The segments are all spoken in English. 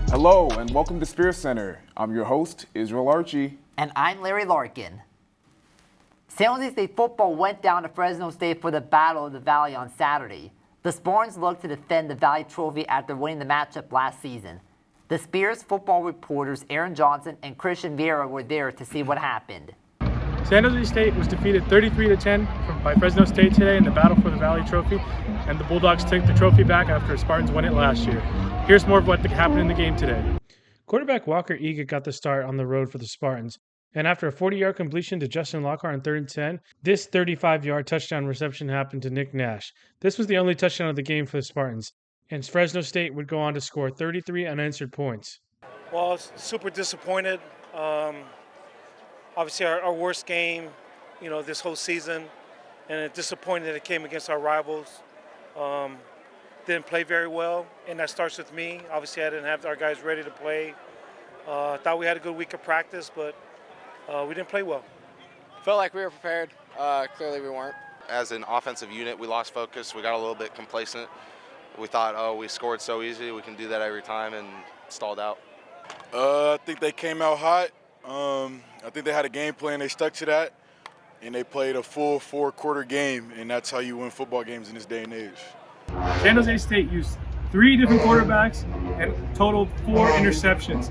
Hello and welcome to SpearCenter. I'm your host, Israel Archie. And I'm Larry Larkin. San Jose State football went down to Fresno State for the Battle of the Valley on Saturday. The Spartans looked to defend the Valley Trophy after winning the matchup last season. The Spears football reporters Aaron Johnson and Christian Vieira were there to see what happened. San Jose State was defeated 33-10 by Fresno State today in the Battle for the Valley Trophy, and the Bulldogs took the trophy back after the Spartans won it last year. Here's more of what happened in the game today. Quarterback Walker Egan got the start on the road for the Spartans, and after a 40-yard completion to Justin Lockhart on 3rd and 10, this 35-yard touchdown reception happened to Nick Nash. This was the only touchdown of the game for the Spartans, and Fresno State would go on to score 33 unanswered points. Well, I was super disappointed. Obviously, our worst game, this whole season, and disappointed that it came against our rivals. Didn't play very well, and that starts with me. Obviously, I didn't have our guys ready to play. Thought we had a good week of practice, but we didn't play well. Felt like we were prepared. Clearly, we weren't. As an offensive unit, we lost focus. We got a little bit complacent. We thought, we scored so easy, we can do that every time, and stalled out. I think they came out hot. I think they had a game plan. They stuck to that, and they played a full 4-quarter game, and that's how you win football games in this day and age. San Jose State used 3 different quarterbacks and totaled 4 interceptions.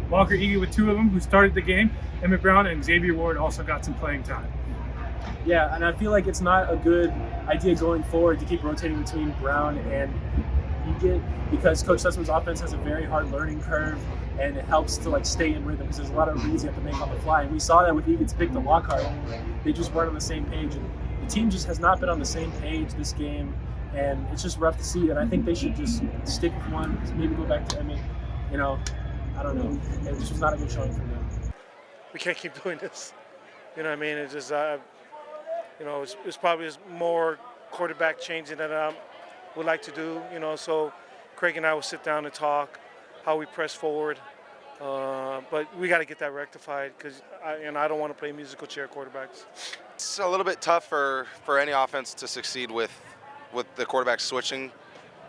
Walker Egan with 2 of them, who started the game. Emmett Brown and Xavier Ward also got some playing time. Yeah, and I feel like it's not a good idea going forward to keep rotating between Brown and Egan, because Coach Sussman's offense has a very hard learning curve, and it helps to stay in rhythm because there's a lot of reads you have to make on the fly. And we saw that with Egan's pick to Lockhart. They just weren't on the same page, and the team just has not been on the same page this game, and it's just rough to see. And I think they should just stick with one, maybe go back to Emmett. I don't know. It just was not a good showing for them. We can't keep doing this. It's just, it's probably more quarterback changing than I would like to do. So Craig and I will sit down and talk how we press forward. But we got to get that rectified because I don't want to play musical chair quarterbacks. It's a little bit tough for any offense to succeed with the quarterback switching.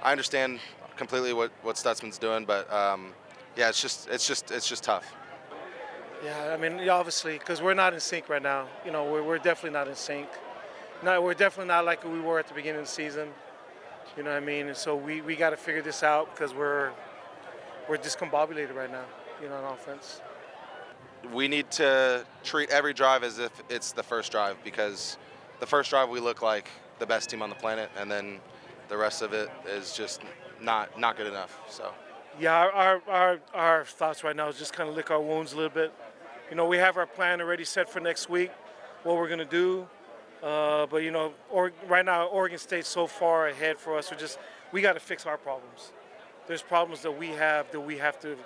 I understand completely what Stutzman's doing, but it's just tough. Yeah, obviously, because we're not in sync right now. We're definitely not in sync. No, we're definitely not like we were at the beginning of the season. And so we got to figure this out because we're discombobulated right now, on offense. We need to treat every drive as if it's the first drive, because the first drive we look like the best team on the planet, and then the rest of it is just not good enough. So. Yeah, our thoughts right now is just kind of lick our wounds a little bit. We have our plan already set for next week, what we're going to do. But right now Oregon State's so far ahead for us. We got to fix our problems. There's problems that we have to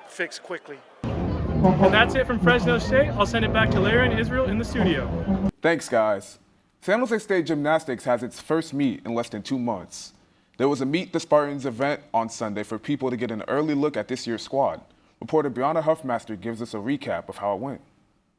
fix quickly. And that's it from Fresno State. I'll send it back to Larry and Israel in the studio. Thanks, guys. San Jose State Gymnastics has its first meet in less than 2 months. There was a Meet the Spartans event on Sunday for people to get an early look at this year's squad. Reporter Brianna Huffmaster gives us a recap of how it went.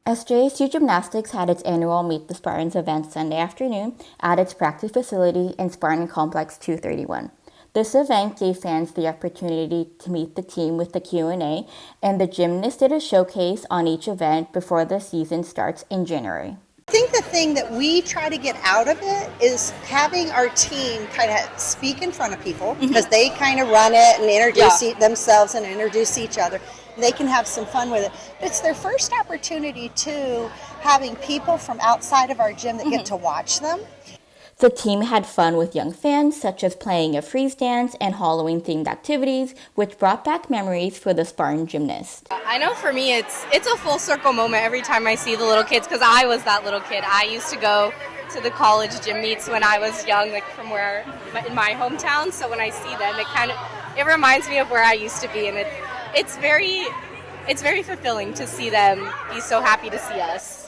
SJSU Gymnastics had its annual Meet the Spartans event Sunday afternoon at its practice facility in Spartan Complex 231. This event gave fans the opportunity to meet the team with the Q&A, and the gymnasts did a showcase on each event before the season starts in January. I think the thing that we try to get out of it is having our team kind of speak in front of people, because they kind of run it and introduce themselves and introduce each other. They can have some fun with it. It's their first opportunity too, having people from outside of our gym that get to watch them. The team had fun with young fans, such as playing a freeze dance and Halloween-themed activities, which brought back memories for the Spartan gymnast. I know for me it's a full circle moment every time I see the little kids, because I was that little kid. I used to go to the college gym meets when I was young, from in my hometown. So when I see them, it reminds me of where I used to be, and it's very fulfilling to see them be so happy to see us.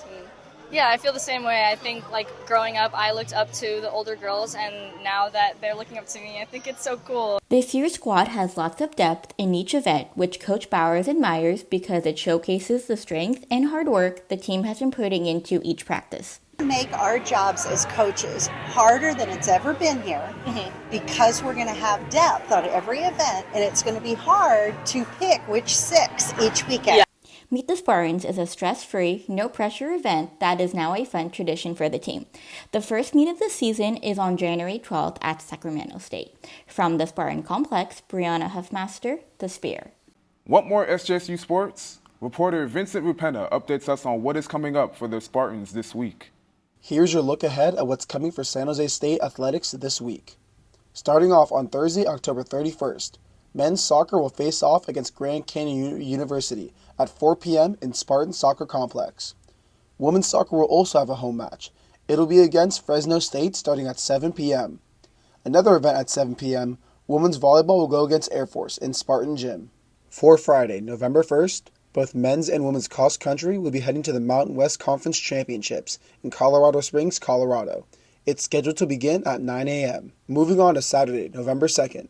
Yeah, I feel the same way. I think, growing up, I looked up to the older girls, and now that they're looking up to me, I think it's so cool. This year's squad has lots of depth in each event, which Coach Bowers admires because it showcases the strength and hard work the team has been putting into each practice. Make our jobs as coaches harder than it's ever been here because we're going to have depth on every event, and it's going to be hard to pick which 6 each weekend. Yeah. Meet the Spartans is a stress-free, no-pressure event that is now a fun tradition for the team. The first meet of the season is on January 12th at Sacramento State. From the Spartan Complex, Brianna Huffmaster, The Spear. Want more SJSU sports? Reporter Vincent Rupena updates us on what is coming up for the Spartans this week. Here's your look ahead at what's coming for San Jose State athletics this week. Starting off on Thursday, October 31st, men's soccer will face off against Grand Canyon University at 4 p.m. in Spartan Soccer Complex. Women's soccer will also have a home match. It'll be against Fresno State starting at 7 p.m. Another event at 7 p.m., women's volleyball will go against Air Force in Spartan Gym. For Friday, November 1st, both men's and women's cross country will be heading to the Mountain West Conference Championships in Colorado Springs, Colorado. It's scheduled to begin at 9 a.m. Moving on to Saturday, November 2nd.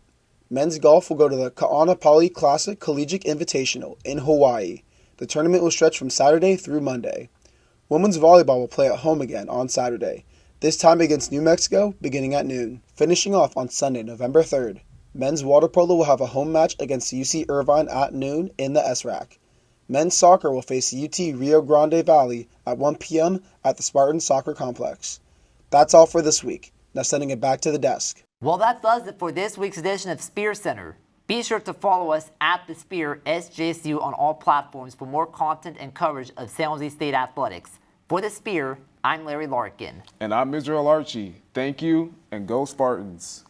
Men's golf will go to the Ka'anapali Classic Collegiate Invitational in Hawaii. The tournament will stretch from Saturday through Monday. Women's volleyball will play at home again on Saturday, this time against New Mexico, beginning at noon. Finishing off on Sunday, November 3rd. Men's water polo will have a home match against UC Irvine at noon in the SRAC. Men's soccer will face UT Rio Grande Valley at 1 p.m. at the Spartan Soccer Complex. That's all for this week. Now sending it back to the desk. Well, that does it for this week's edition of SpearCenter. Be sure to follow us at The Spear SJSU on all platforms for more content and coverage of San Jose State athletics. For The Spear, I'm Larry Larkin. And I'm Israel Archie. Thank you, and go Spartans.